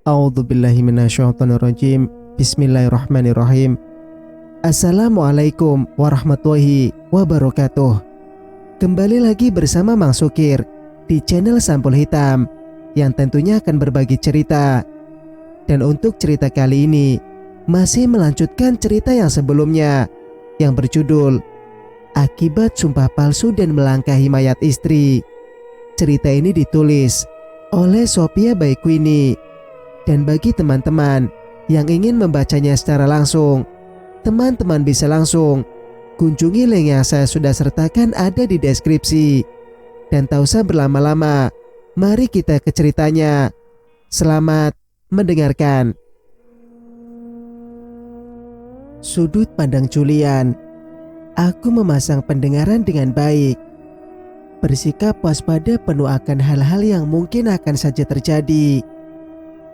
A'udzubillahi minasyaitonirrajim. Bismillahirrahmanirrahim. Assalamualaikum warahmatullahi wabarakatuh. Kembali lagi bersama Mang Sukir di channel Sampul Hitam yang tentunya akan berbagi cerita. Dan untuk cerita kali ini masih melanjutkan cerita yang sebelumnya yang berjudul Akibat Sumpah Palsu dan Melangkahi Mayat Istri. Cerita ini ditulis oleh Sophia Baikwini. Dan bagi teman-teman yang ingin membacanya secara langsung, teman-teman bisa langsung kunjungi link yang saya sudah sertakan ada di deskripsi. Dan tak usah berlama-lama, mari kita ke ceritanya. Selamat mendengarkan. Sudut pandang Julian. Aku memasang pendengaran dengan baik. Bersikap waspada penuh akan hal-hal yang mungkin akan saja terjadi.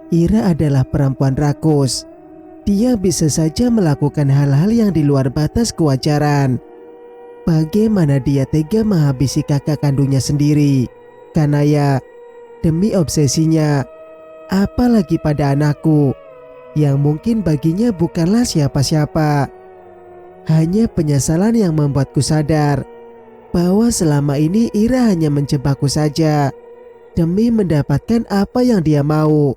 Ira adalah perempuan rakus. Dia bisa saja melakukan hal-hal yang di luar batas kewajaran. Bagaimana dia tega menghabisi kakak kandungnya sendiri? Karena ya, demi obsesinya. Apalagi pada anakku, yang mungkin baginya bukanlah siapa-siapa. Hanya penyesalan yang membuatku sadar bahwa selama ini Ira hanya menjebakku saja demi mendapatkan apa yang dia mau.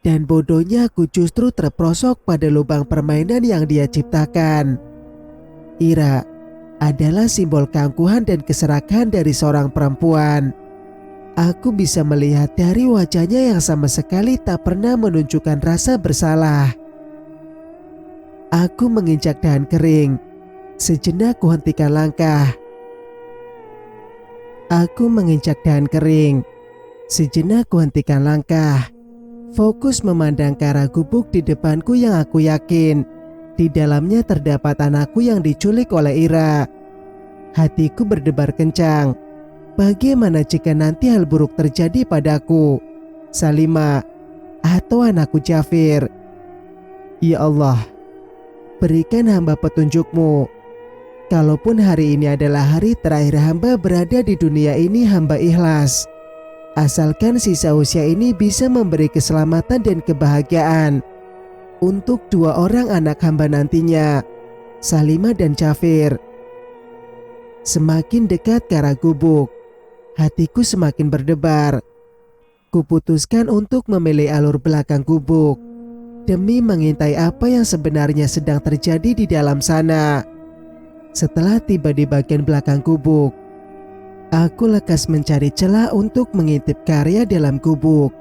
Dan bodohnya aku justru terperosok pada lubang permainan yang dia ciptakan. Ira adalah simbol keangkuhan dan keserakahan dari seorang perempuan. Aku bisa melihat dari wajahnya yang sama sekali tak pernah menunjukkan rasa bersalah. Aku menginjak dahan kering. Sejenak kuhentikan langkah. Aku menginjak dahan kering. Sejenak kuhentikan langkah. Fokus memandang ke arah gubuk di depanku yang aku yakin di dalamnya terdapat anakku yang diculik oleh Ira. Hatiku berdebar kencang. Bagaimana jika nanti hal buruk terjadi padaku, Salima, atau anakku Jafir? Ya Allah, berikan hamba petunjuk-Mu. Kalaupun hari ini adalah hari terakhir hamba berada di dunia ini, hamba ikhlas. Asalkan sisa usia ini bisa memberi keselamatan dan kebahagiaan untuk dua orang anak hamba nantinya, Salima dan Jafir. Semakin dekat ke arah gubuk, hatiku semakin berdebar. Kuputuskan untuk memilih alur belakang gubuk demi mengintai apa yang sebenarnya sedang terjadi di dalam sana. Setelah tiba di bagian belakang gubuk, aku lekas mencari celah untuk mengintip karya dalam gubuk.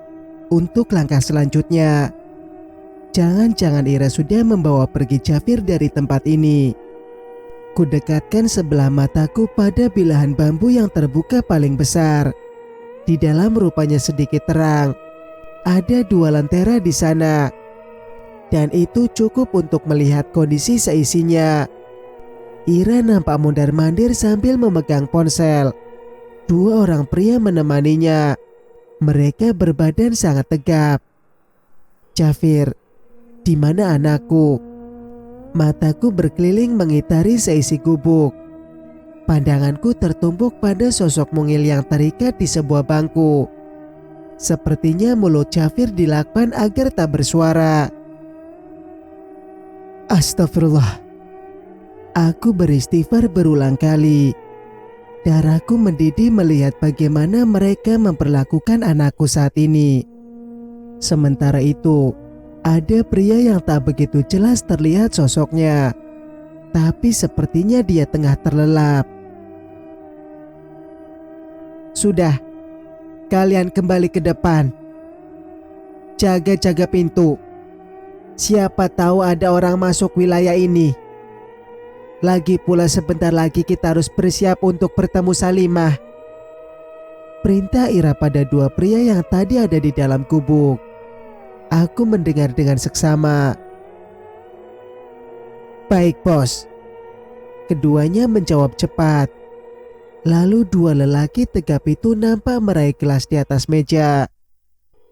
Untuk langkah selanjutnya, jangan-jangan Ira sudah membawa pergi Jafir dari tempat ini. Kudekatkan sebelah mataku pada bilahan bambu yang terbuka paling besar. Di dalam rupanya sedikit terang. Ada dua lentera di sana. Dan itu cukup untuk melihat kondisi seisinya. Ira nampak mondar-mandir sambil memegang ponsel. Dua orang pria menemaninya. Mereka berbadan sangat tegap. Jafir, di mana anakku? Mataku berkeliling mengitari seisi gubuk. Pandanganku tertumpuk pada sosok mungil yang terikat di sebuah bangku. Sepertinya mulut Jafir dilakban agar tak bersuara. Astagfirullah. Aku beristighfar berulang kali. Darahku mendidih melihat bagaimana mereka memperlakukan anakku saat ini. Sementara itu, ada pria yang tak begitu jelas terlihat sosoknya. Tapi sepertinya dia tengah terlelap. Sudah, kalian kembali ke depan. Jaga-jaga pintu. Siapa tahu ada orang masuk wilayah ini. Lagi pula sebentar lagi kita harus bersiap untuk bertemu Salimah. Perintah Ira pada dua pria yang tadi ada di dalam gubuk. Aku mendengar dengan seksama. Baik bos. Keduanya menjawab cepat. Lalu dua lelaki tegap itu nampak meraih gelas di atas meja.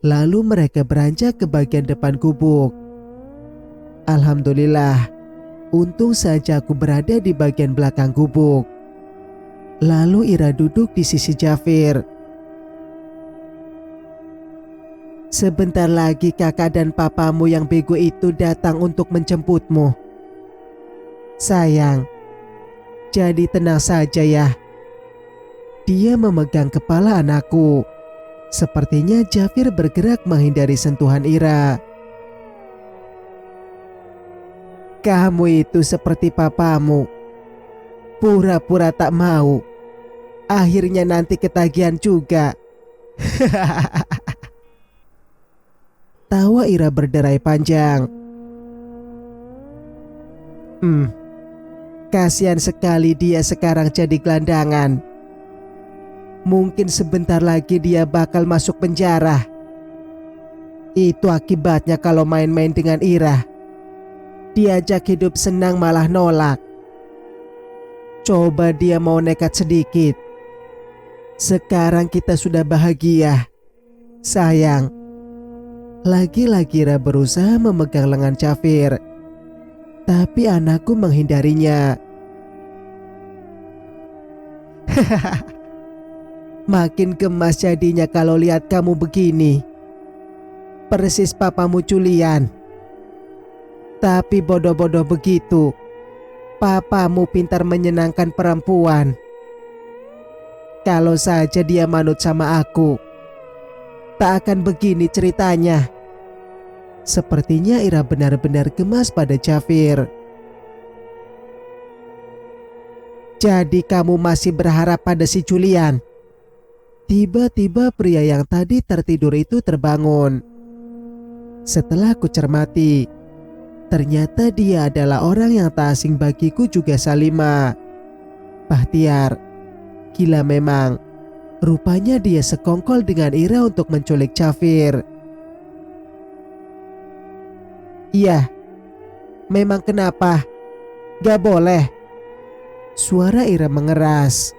Lalu mereka beranjak ke bagian depan gubuk. Alhamdulillah. Untung saja aku berada di bagian belakang gubuk. Lalu Ira duduk di sisi Jafir. Sebentar lagi kakak dan papamu yang bego itu datang untuk menjemputmu. Sayang, jadi tenang saja ya. Dia memegang kepala anakku. Sepertinya Jafir bergerak menghindari sentuhan Ira. Kamu itu seperti papamu. Pura-pura tak mau. Akhirnya nanti ketagihan juga. Tawa Ira berderai panjang. Kasihan sekali dia sekarang jadi gelandangan. Mungkin sebentar lagi dia bakal masuk penjara. Itu akibatnya kalau main-main dengan Ira. Diajak hidup senang malah nolak. Coba dia mau nekat sedikit. Sekarang kita sudah bahagia. Sayang. Lagi-lagi Ira berusaha memegang lengan Jafir. Tapi anakku menghindarinya. Makin gemas jadinya kalau lihat kamu begini. Persis papamu Julian. Tapi bodoh-bodoh begitu. Papamu pintar menyenangkan perempuan. Kalau saja dia manut sama aku, tak akan begini ceritanya. Sepertinya Ira benar-benar gemas pada Jafir. Jadi kamu masih berharap pada si Julian? Tiba-tiba pria yang tadi tertidur itu terbangun. Setelah ku cermati, ternyata dia adalah orang yang tak asing bagiku juga Salima. Bahtiar, gila memang. Rupanya dia sekongkol dengan Ira untuk menculik Jafir. Iya, memang kenapa? Gak boleh. Suara Ira mengeras.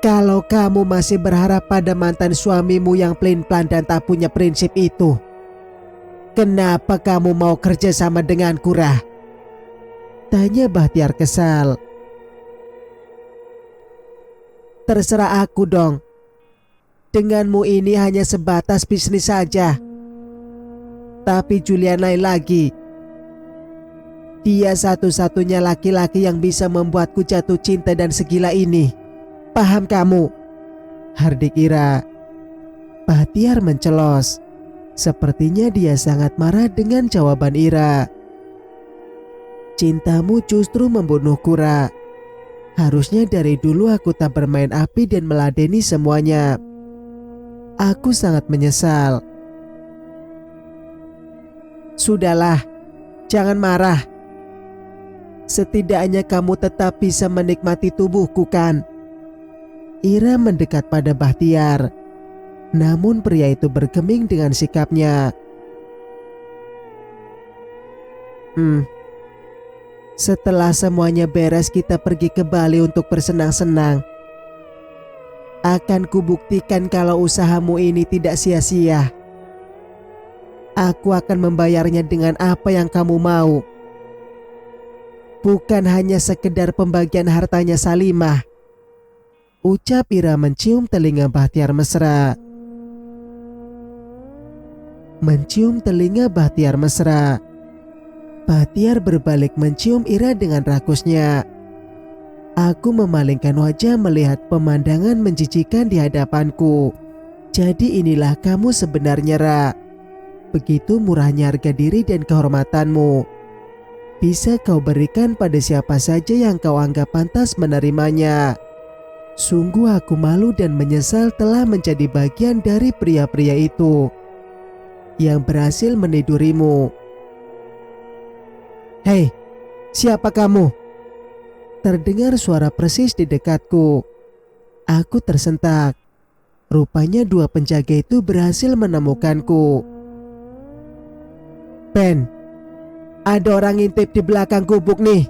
Kalau kamu masih berharap pada mantan suamimu yang pelin-pelan dan tak punya prinsip itu, kenapa kamu mau kerja sama denganku, Rah? Tanya Bahtiar kesal. Terserah aku dong. Denganmu ini hanya sebatas bisnis saja. Tapi Julian lain lagi. Dia satu-satunya laki-laki yang bisa membuatku jatuh cinta dan segila ini. Paham kamu? Hardik Ira. Bahtiar mencelos. Sepertinya dia sangat marah dengan jawaban Ira. Cintamu justru membunuhku, Ra. Harusnya dari dulu aku tak bermain api dan meladeni semuanya. Aku sangat menyesal. Sudahlah, jangan marah. Setidaknya kamu tetap bisa menikmati tubuhku kan? Ira mendekat pada Bahtiar. Namun pria itu bergeming dengan sikapnya. Setelah semuanya beres kita pergi ke Bali untuk bersenang-senang. Akan kubuktikan kalau usahamu ini tidak sia-sia. Aku akan membayarnya dengan apa yang kamu mau. Bukan hanya sekedar pembagian hartanya Salimah. Ucap Ira mencium telinga Bahtiar mesra. Mencium telinga Bahtiar mesra. Bahtiar berbalik mencium Ira dengan rakusnya. Aku memalingkan wajah melihat pemandangan menjijikan di hadapanku. Jadi inilah kamu sebenarnya, Ra. Begitu murahnya harga diri dan kehormatanmu. Bisa kau berikan pada siapa saja yang kau anggap pantas menerimanya. Sungguh aku malu dan menyesal telah menjadi bagian dari pria-pria itu yang berhasil menidurimu. Hei, siapa kamu? Terdengar suara persis di dekatku. Aku tersentak. Rupanya dua penjaga itu berhasil menemukanku. Ben, ada orang ngintip di belakang gubuk nih.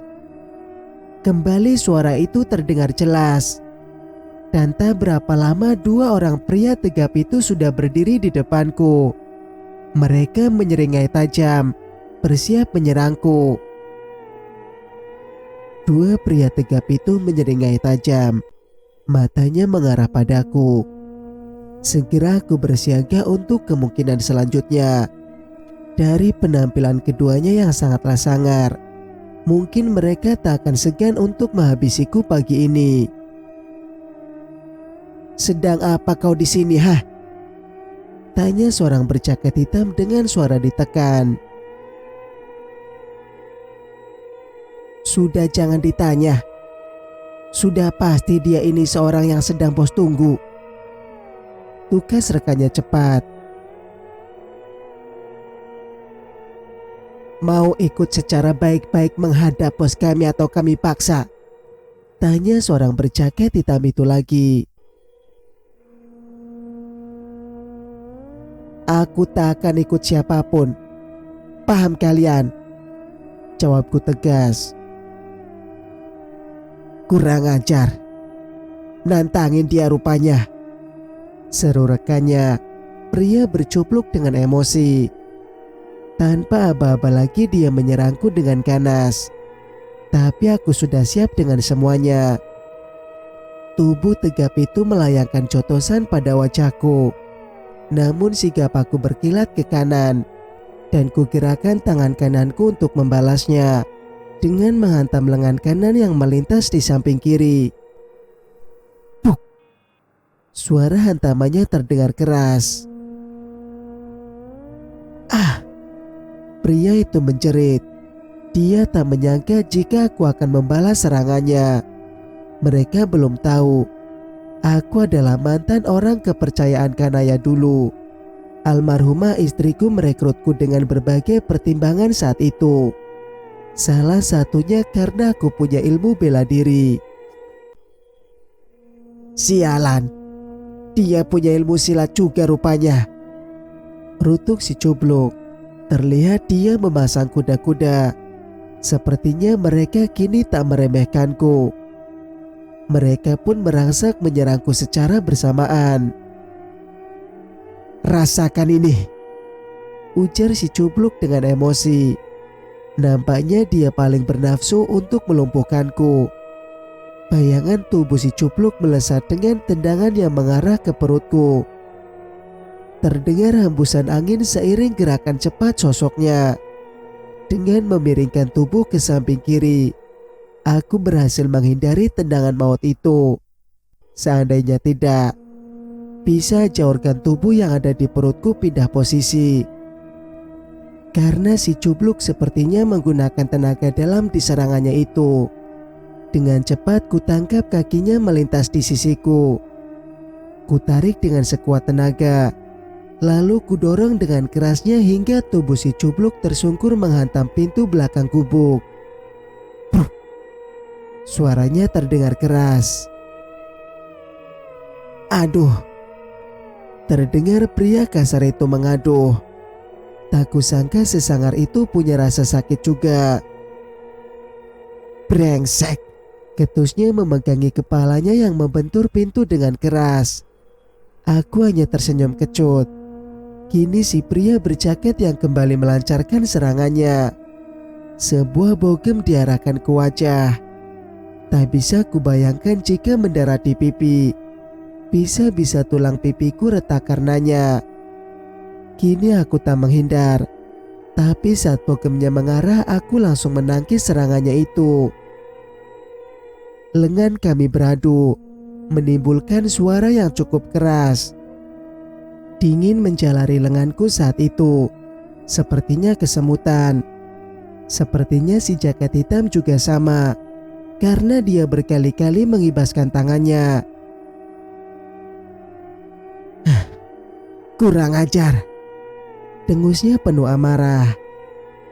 Kembali suara itu terdengar jelas. Dan tak berapa lama dua orang pria tegap itu sudah berdiri di depanku. Mereka menyeringai tajam, bersiap menyerangku. Dua pria tegap itu menyeringai tajam. Matanya mengarah padaku. Segera aku bersiaga untuk kemungkinan selanjutnya. Dari penampilan keduanya yang sangatlah sangar, mungkin mereka tak akan segan untuk menghabisiku pagi ini. "Sedang apa kau di sini, hah?" tanya seorang berjaket hitam dengan suara ditekan. "Sudah jangan ditanya. Sudah pasti dia ini seorang yang sedang bos tunggu." Tukas rekannya cepat. "Mau ikut secara baik-baik menghadap bos kami atau kami paksa?" tanya seorang berjaket hitam itu lagi. "Aku tak akan ikut siapapun. Paham kalian?" jawabku tegas. "Kurang ajar. Nantangin dia rupanya," seru rekannya. Pria bercupluk dengan emosi. Tanpa aba-aba lagi dia menyerangku dengan ganas. Tapi aku sudah siap dengan semuanya. Tubuh tegap itu melayangkan cotosan pada wajahku. Namun sigap aku berkilat ke kanan, dan kugerakkan tangan kananku untuk membalasnya dengan menghantam lengan kanan yang melintas di samping kiri. Puk! Suara hantamannya terdengar keras. "Ah!" Pria itu menjerit. Dia tak menyangka jika aku akan membalas serangannya. Mereka belum tahu aku adalah mantan orang kepercayaan Kanaya dulu. Almarhumah istriku merekrutku dengan berbagai pertimbangan saat itu. Salah satunya karena aku punya ilmu bela diri. "Sialan, dia punya ilmu silat juga rupanya," rutuk si cubluk. Terlihat dia memasang kuda-kuda. Sepertinya mereka kini tak meremehkanku. Mereka pun merangsak menyerangku secara bersamaan. "Rasakan ini," ujar si cubluk dengan emosi. Nampaknya dia paling bernafsu untuk melumpuhkanku. Bayangan tubuh si cupluk melesat dengan tendangan yang mengarah ke perutku. Terdengar hembusan angin seiring gerakan cepat sosoknya. Dengan memiringkan tubuh ke samping kiri, aku berhasil menghindari tendangan maut itu. Seandainya tidak, bisa aja organ tubuh yang ada di perutku pindah posisi. Karena si cubluk sepertinya menggunakan tenaga dalam di serangannya itu. Dengan cepat kutangkap kakinya melintas di sisiku. Kutarik dengan sekuat tenaga. Lalu kudorong dengan kerasnya hingga tubuh si cubluk tersungkur menghantam pintu belakang gubuk. Pruh! Suaranya terdengar keras. "Aduh!" terdengar pria kasar itu mengaduh. Tak kusangka sesangar itu punya rasa sakit juga. "Brengsek!" ketusnya memegangi kepalanya yang membentur pintu dengan keras. Aku hanya tersenyum kecut. Kini si pria berjaket yang kembali melancarkan serangannya. Sebuah bogem diarahkan ke wajah. Tak bisa kubayangkan jika mendarat di pipi. Bisa-bisa tulang pipiku retak karenanya. Kini aku tak menghindar. Tapi saat bogemnya mengarah, aku langsung menangkis serangannya itu. Lengan kami beradu, menimbulkan suara yang cukup keras. Dingin menjalari lenganku saat itu. Sepertinya kesemutan. Sepertinya si jaket hitam juga sama, karena dia berkali-kali mengibaskan tangannya. "Kurang ajar!" dengusnya penuh amarah.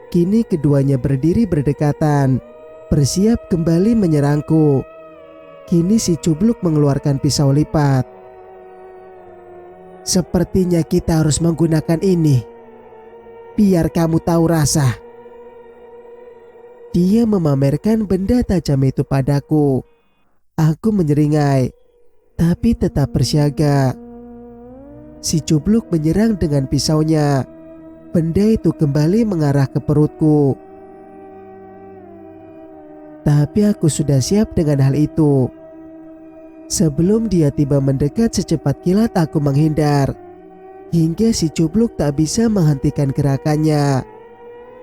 Kini keduanya berdiri berdekatan, bersiap kembali menyerangku. Kini si cubluk mengeluarkan pisau lipat. "Sepertinya kita harus menggunakan ini. Biar kamu tahu rasa." Dia memamerkan benda tajam itu padaku. Aku menyeringai, tapi tetap bersiaga. Si cubluk menyerang dengan pisaunya. Benda itu kembali mengarah ke perutku. Tapi aku sudah siap dengan hal itu. Sebelum dia tiba mendekat, secepat kilat aku menghindar, hingga si cubluk tak bisa menghentikan gerakannya.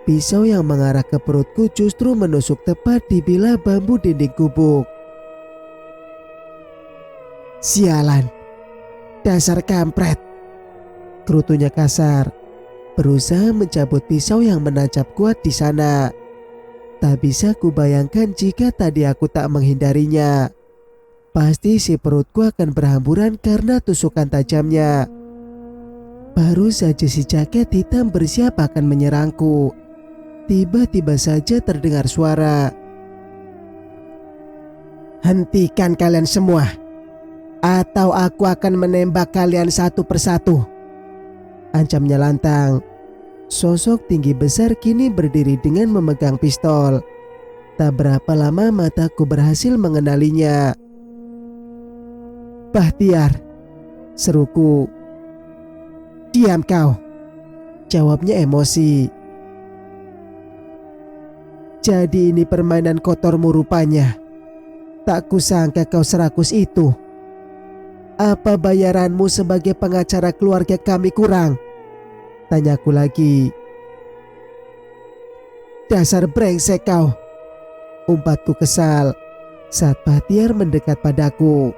Pisau yang mengarah ke perutku justru menusuk tepat di bilah bambu dinding gubuk. "Sialan, dasar kampret!" Kerutunya kasar, berusaha mencabut pisau yang menancap kuat di sana. Tak bisa kubayangkan jika tadi aku tak menghindarinya. Pasti si perutku akan berhamburan karena tusukan tajamnya. Baru saja si jaket hitam bersiap akan menyerangku, tiba-tiba saja terdengar suara. "Hentikan kalian semua, atau aku akan menembak kalian satu persatu," ancamnya lantang. Sosok tinggi besar kini berdiri dengan memegang pistol. Tak berapa lama mataku berhasil mengenalinya. "Bahtiar," seruku. "Diam kau," jawabnya emosi. "Jadi ini permainan kotormu rupanya. Tak kusangka kau serakus itu. Apa bayaranmu sebagai pengacara keluarga kami kurang?" tanyaku lagi. "Dasar brengsek kau," umpatku kesal saat Bahtiar mendekat padaku.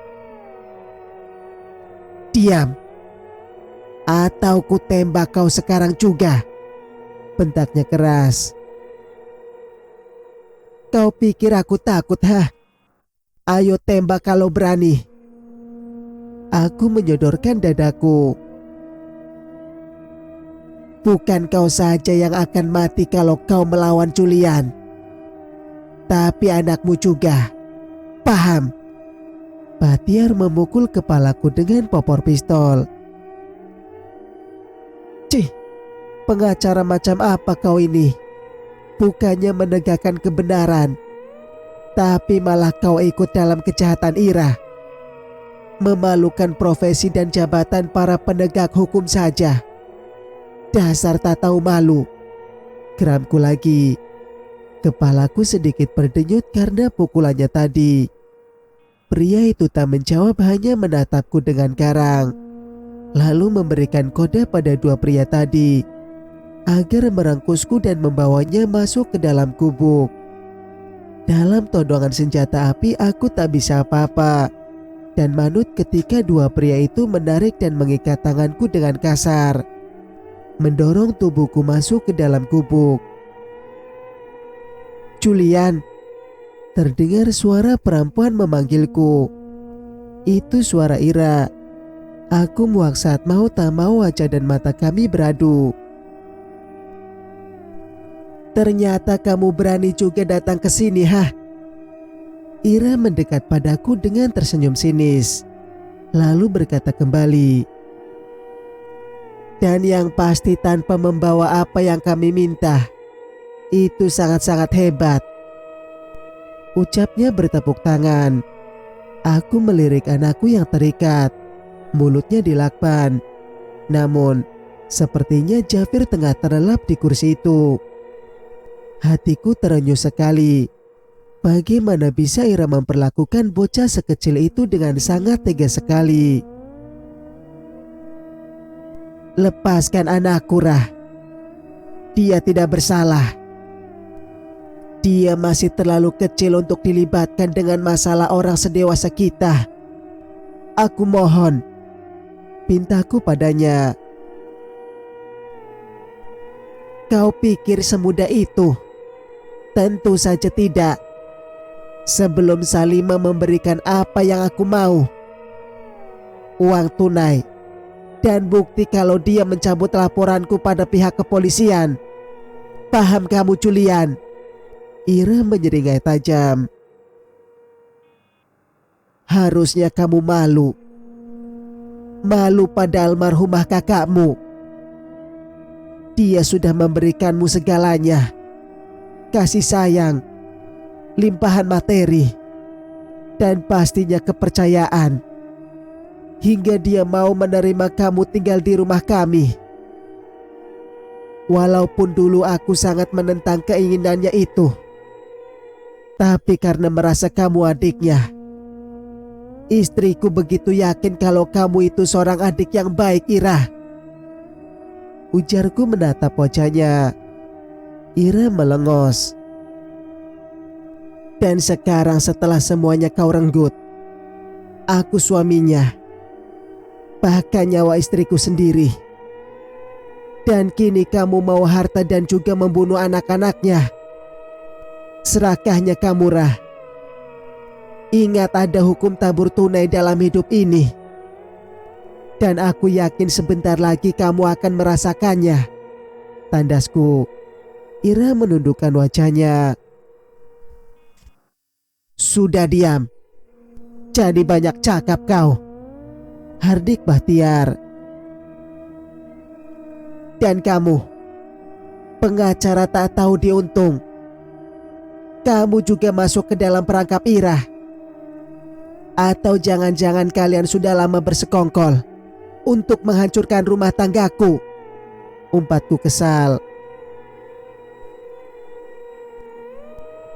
"Diam, atau ku tembak kau sekarang juga," bentaknya keras. "Kau pikir aku takut, hah? Ayo tembak kalau berani." Aku menyodorkan dadaku. "Bukan kau saja yang akan mati kalau kau melawan Julian, tapi anakmu juga. Paham?" Bahtiar memukul kepalaku dengan popor pistol. "Cih, pengacara macam apa kau ini? Bukannya menegakkan kebenaran, tapi malah kau ikut dalam kejahatan Ira. Memalukan profesi dan jabatan para penegak hukum saja. Dasar tak tahu malu," geramku lagi. Kepalaku sedikit berdenyut karena pukulannya tadi. Pria itu tak menjawab, hanya menatapku dengan garang, lalu memberikan kode pada dua pria tadi agar merengkusku dan membawanya masuk ke dalam gubuk. Dalam todongan senjata api aku tak bisa apa-apa dan manut ketika dua pria itu menarik dan mengikat tanganku dengan kasar, mendorong tubuhku masuk ke dalam gubuk. "Julian," terdengar suara perempuan memanggilku. Itu suara Ira. Aku muak saat mau tak mau wajah dan mata kami beradu. "Ternyata kamu berani juga datang ke sini, hah?" Ira mendekat padaku dengan tersenyum sinis, lalu berkata kembali, "Dan yang pasti tanpa membawa apa yang kami minta. Itu sangat-sangat hebat," ucapnya bertepuk tangan. Aku melirik anakku yang terikat, mulutnya dilakban. Namun, sepertinya Jafir tengah terlelap di kursi itu. Hatiku terenyuh sekali. Bagaimana bisa Ira memperlakukan bocah sekecil itu dengan sangat tega sekali. "Lepaskan anakku, Rah. Dia tidak bersalah. Dia masih terlalu kecil untuk dilibatkan dengan masalah orang sedewasa kita. Aku mohon," pintaku padanya. "Kau pikir semudah itu? Tentu saja tidak. Sebelum Salima memberikan apa yang aku mau, uang tunai, dan bukti kalau dia mencabut laporanku pada pihak kepolisian. Paham kamu, Julian?" Ira menyeringai tajam. "Harusnya kamu malu. Malu pada almarhumah kakakmu. Dia sudah memberikanmu segalanya. Kasih sayang, limpahan materi, dan pastinya kepercayaan. Hingga dia mau menerima kamu tinggal di rumah kami. Walaupun dulu aku sangat menentang keinginannya itu, tapi karena merasa kamu adiknya, Istriku begitu yakin kalau kamu itu seorang adik yang baik, Ira. Ujarku menatap wajahnya. Ira melengos. Dan sekarang setelah semuanya kau renggut, aku suaminya, bahkan nyawa istriku sendiri. Dan kini kamu mau harta dan juga membunuh anak-anaknya. Serakahnya kamu, Rah. Ingat ada hukum tabur tunai dalam hidup ini. Dan aku yakin sebentar lagi kamu akan merasakannya. Tandasku. Ira menundukkan wajahnya. Sudah diam. Jadi banyak cakap kau. Hardik Bahtiar. Dan kamu, pengacara tak tahu diuntung. Kamu juga masuk ke dalam perangkap Ira. Atau jangan-jangan kalian sudah lama bersekongkol untuk menghancurkan rumah tanggaku. Umpatku kesal.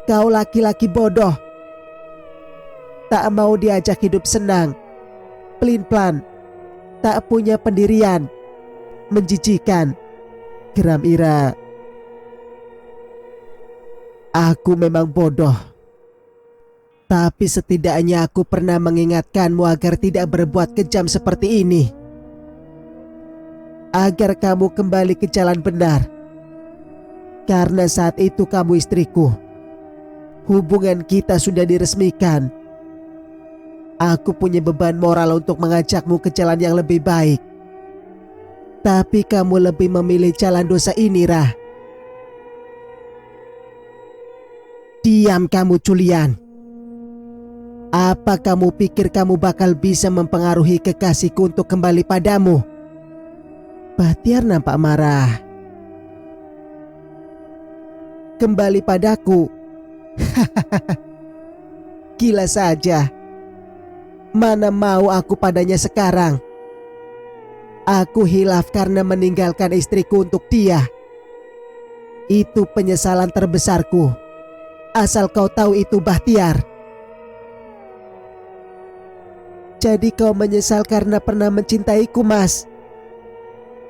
Kau laki-laki bodoh. Tak mau diajak hidup senang. Pelin-pelan. Tak punya pendirian. Menjijikan. Geram Ira. Aku memang bodoh. Tapi setidaknya aku pernah mengingatkanmu agar tidak berbuat kejam seperti ini. Agar kamu kembali ke jalan benar. Karena saat itu kamu istriku. Hubungan kita sudah diresmikan. Aku punya beban moral untuk mengajakmu ke jalan yang lebih baik. Tapi kamu lebih memilih jalan dosa ini, Rah. Diam kamu, Julian. Apa kamu pikir kamu bakal bisa mempengaruhi kekasihku untuk kembali padamu? Bahtiar nampak marah. Kembali padaku? Gila saja. Mana mau aku padanya sekarang. Aku hilaf karena meninggalkan istriku untuk dia. Itu penyesalan terbesarku. Asal kau tahu itu, Bahtiar. Jadi kau menyesal karena pernah mencintaiku, Mas?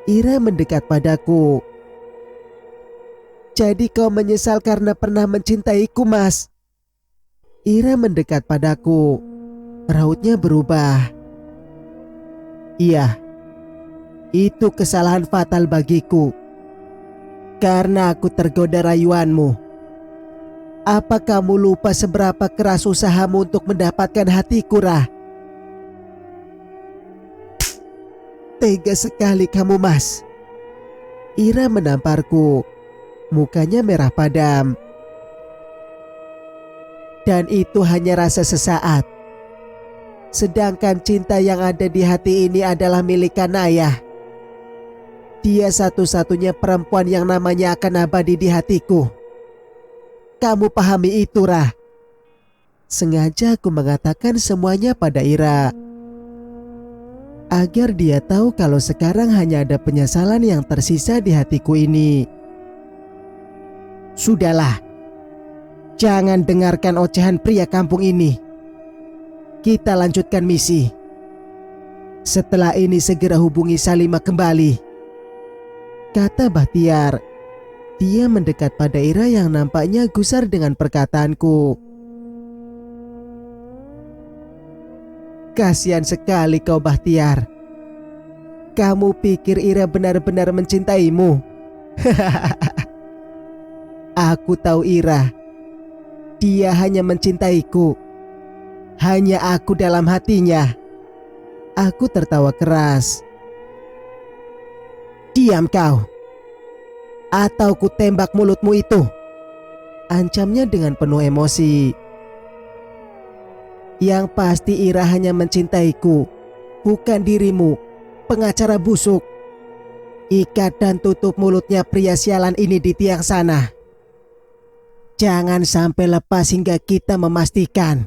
Ira mendekat padaku. Jadi kau menyesal karena pernah mencintaiku, Mas? Ira mendekat padaku. Rautnya berubah. Iya. Itu kesalahan fatal bagiku. Karena aku tergoda rayuanmu. Apa kamu lupa seberapa keras usahamu untuk mendapatkan hatiku, Rah? Tega sekali kamu, Mas. Ira menamparku. Mukanya merah padam. Dan itu hanya rasa sesaat. Sedangkan cinta yang ada di hati ini adalah milik Kanaya. Dia satu-satunya perempuan yang namanya akan abadi di hatiku. Kamu pahami itu, Rah? Sengaja aku mengatakan semuanya pada Ira. Agar dia tahu kalau sekarang hanya ada penyesalan yang tersisa di hatiku ini. Sudahlah. Jangan dengarkan ocehan pria kampung ini. Kita lanjutkan misi. Setelah ini segera hubungi Salimah kembali, kata Bahtiar. Dia mendekat pada Ira yang nampaknya gusar dengan perkataanku. Kasihan sekali kau, Bahtiar. Kamu pikir Ira benar-benar mencintaimu? Aku tahu Ira. Dia hanya mencintaiku. Hanya aku dalam hatinya. Aku tertawa keras. Diam kau. Atau ku tembak mulutmu itu. Ancamnya dengan penuh emosi. Yang pasti Ira hanya mencintaiku, bukan dirimu, pengacara busuk. Ikat dan tutup mulutnya pria sialan ini di tiang sana. Jangan sampai lepas hingga kita memastikan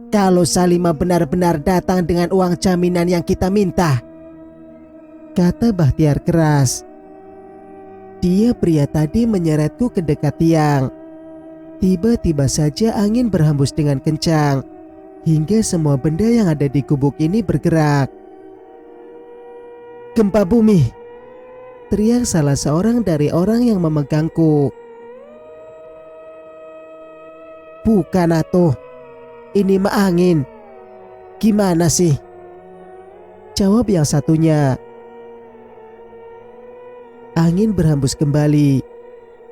kalau Salimah benar-benar datang dengan uang jaminan yang kita minta, kata Bahtiar keras. Dia pria tadi menyeretku ke dekat tiang. Tiba-tiba saja angin berhembus dengan kencang. hingga semua benda yang ada di gubuk ini bergerak. "Gempa bumi!" teriak salah seorang dari orang yang memegangku. "Bukan atuh, ini mah angin. Gimana sih?" jawab yang satunya. Angin berhembus kembali.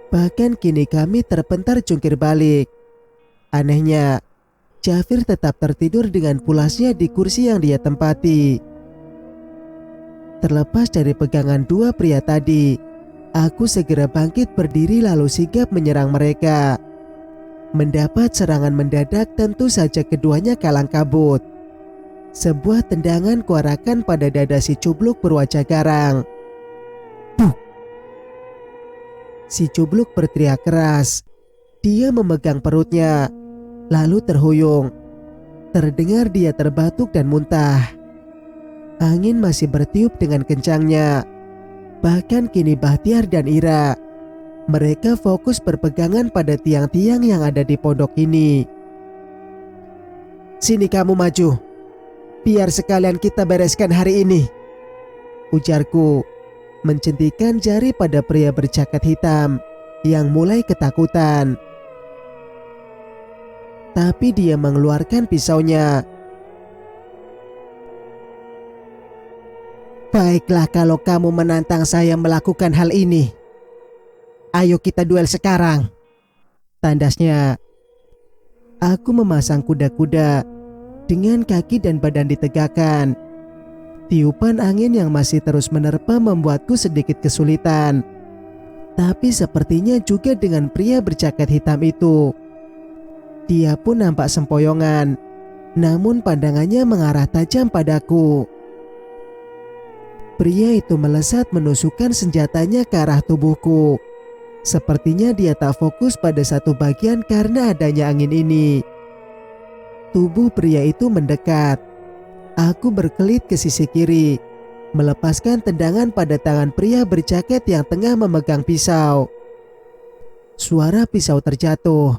Bahkan kini kami terpentar jungkir balik. Anehnya, Jafir tetap tertidur dengan pulasnya di kursi yang dia tempati. Terlepas dari pegangan dua pria tadi, aku segera bangkit berdiri lalu sigap menyerang mereka. Mendapat serangan mendadak, tentu saja keduanya kalang kabut. Sebuah tendangan kuarahkan pada dada si Cubluk berwajah garang. "Puh!" Si Cubluk berteriak keras. Dia memegang perutnya, lalu terhuyung. Terdengar dia terbatuk dan muntah. Angin masih bertiup dengan kencangnya. Bahkan kini Bahtiar dan Ira, mereka fokus berpegangan pada tiang-tiang yang ada di pondok ini. "Sini kamu maju, biar sekalian kita bereskan hari ini," ujarku, mencentikan jari pada pria berjaket hitam yang mulai ketakutan. Tapi dia mengeluarkan pisaunya. "Baiklah kalau kamu menantang saya melakukan hal ini. Ayo kita duel sekarang," tandasnya. Aku memasang kuda-kuda dengan kaki dan badan ditegakkan. Tiupan angin yang masih terus menerpa membuatku sedikit kesulitan. Tapi sepertinya juga dengan pria berjaket hitam itu. Dia pun nampak sempoyongan, namun pandangannya mengarah tajam padaku. Pria itu melesat menusukkan senjatanya ke arah tubuhku. Sepertinya dia tak fokus pada satu bagian karena adanya angin ini. Tubuh pria itu mendekat. Aku berkelit ke sisi kiri, melepaskan tendangan pada tangan pria berjaket yang tengah memegang pisau. Suara pisau terjatuh.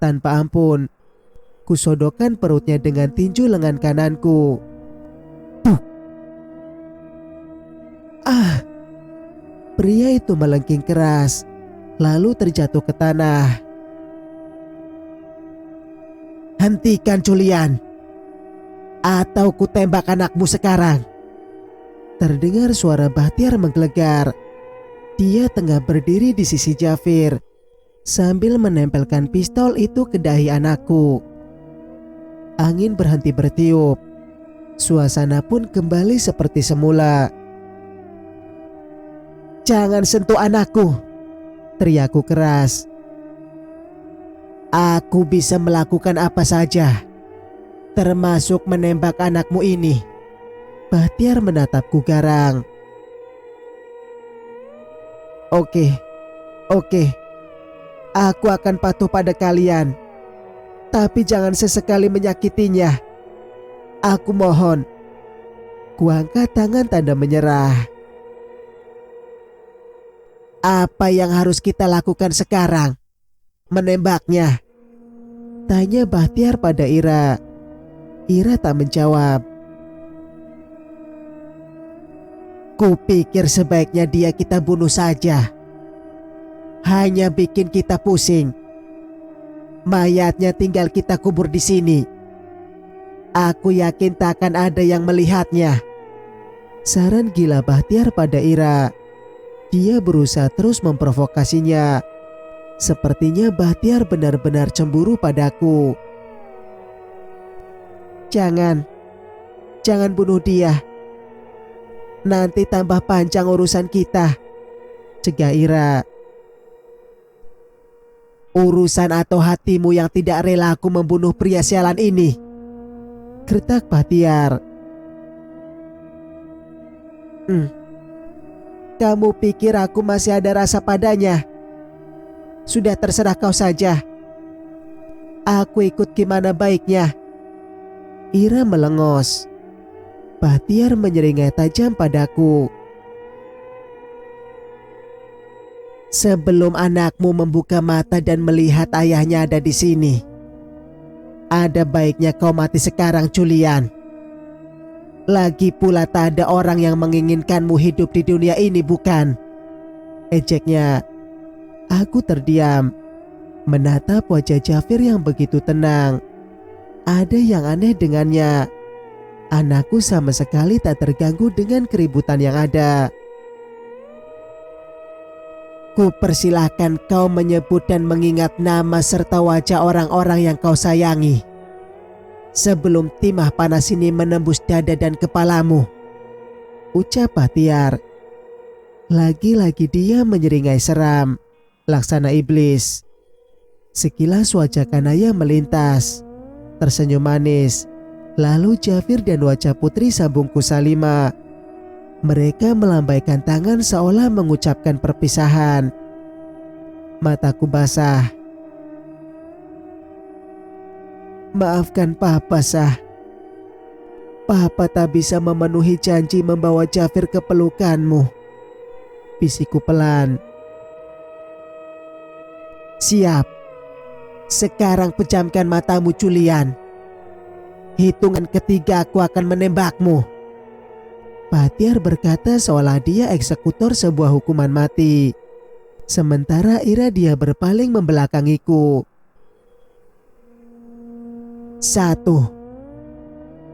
Tanpa ampun, kusodokkan perutnya dengan tinju lengan kananku. Puh! Ah! Pria itu melengking keras, lalu terjatuh ke tanah. "Hentikan culian, atau kutembak anakmu sekarang!" Terdengar suara Bahtiar menggelegar. Dia tengah berdiri di sisi Jafir, sambil menempelkan pistol itu ke dahi anakku. Angin berhenti bertiup. Suasana pun kembali seperti semula. "Jangan sentuh anakku!" teriakku keras. "Aku bisa melakukan apa saja, termasuk menembak anakmu ini." Bahtiar menatapku garang. Oke. Aku akan patuh pada kalian, tapi jangan sesekali menyakitinya. Aku mohon." Kuangkat tangan tanda menyerah. "Apa yang harus kita lakukan sekarang? Menembaknya?" tanya Bahtiar pada Ira. Ira tak menjawab. "Kupikir sebaiknya dia kita bunuh saja. Hanya bikin kita pusing. Mayatnya tinggal kita kubur di sini. Aku yakin tak akan ada yang melihatnya," saran gila Bahtiar pada Ira. Dia berusaha terus memprovokasinya. Sepertinya Bahtiar benar-benar cemburu padaku. Jangan bunuh dia. Nanti tambah panjang urusan kita," cegah Ira. "Urusan atau hatimu yang tidak rela aku membunuh pria sialan ini?" gertak Bahtiar. Kamu pikir aku masih ada rasa padanya? Sudah, terserah kau saja. Aku ikut gimana baiknya." Ira melengos. Bahtiar menyeringai tajam padaku. "Sebelum anakmu membuka mata dan melihat ayahnya ada di sini, Ada baiknya kau mati sekarang, Julian. Lagi pula tak ada orang yang menginginkanmu hidup di dunia ini, bukan? Ejeknya. Aku terdiam, menatap wajah Jafir yang begitu tenang. Ada yang aneh dengannya. Anakku sama sekali tak terganggu dengan keributan yang ada. Ku persilahkan kau menyebut dan mengingat nama serta wajah orang-orang yang kau sayangi sebelum timah panas ini menembus dada dan kepalamu, ucap Bahtiar. Lagi-lagi dia menyeringai seram, laksana iblis. Sekilas wajah Kanaya melintas, tersenyum manis. Lalu Jafir dan wajah Putri sambungku Salima. Mereka melambaikan tangan seolah mengucapkan perpisahan. Mataku basah. Maafkan Papa, Sah. Papa tak bisa memenuhi janji membawa Jafir ke pelukanmu, bisikku pelan. Siap. Sekarang pejamkan matamu, Julian. Hitungan ketiga aku akan menembakmu. Bahtiar berkata seolah dia eksekutor sebuah hukuman mati. Sementara Iradia berpaling membelakangiku. 1, 2,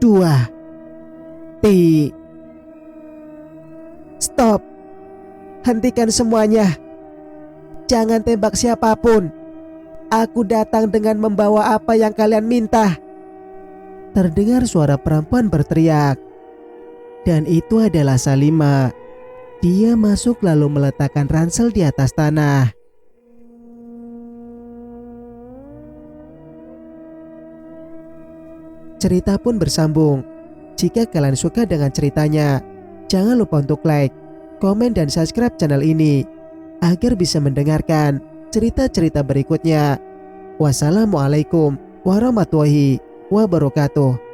Stop. Hentikan semuanya. Jangan tembak siapapun. Aku datang dengan membawa apa yang kalian minta. Terdengar suara perempuan berteriak. Dan itu adalah Salima. Dia masuk lalu meletakkan ransel di atas tanah. Cerita pun bersambung. Jika kalian suka dengan ceritanya, jangan lupa untuk like, komen, dan subscribe channel ini agar bisa mendengarkan cerita-cerita berikutnya. Wassalamualaikum warahmatullahi wabarakatuh.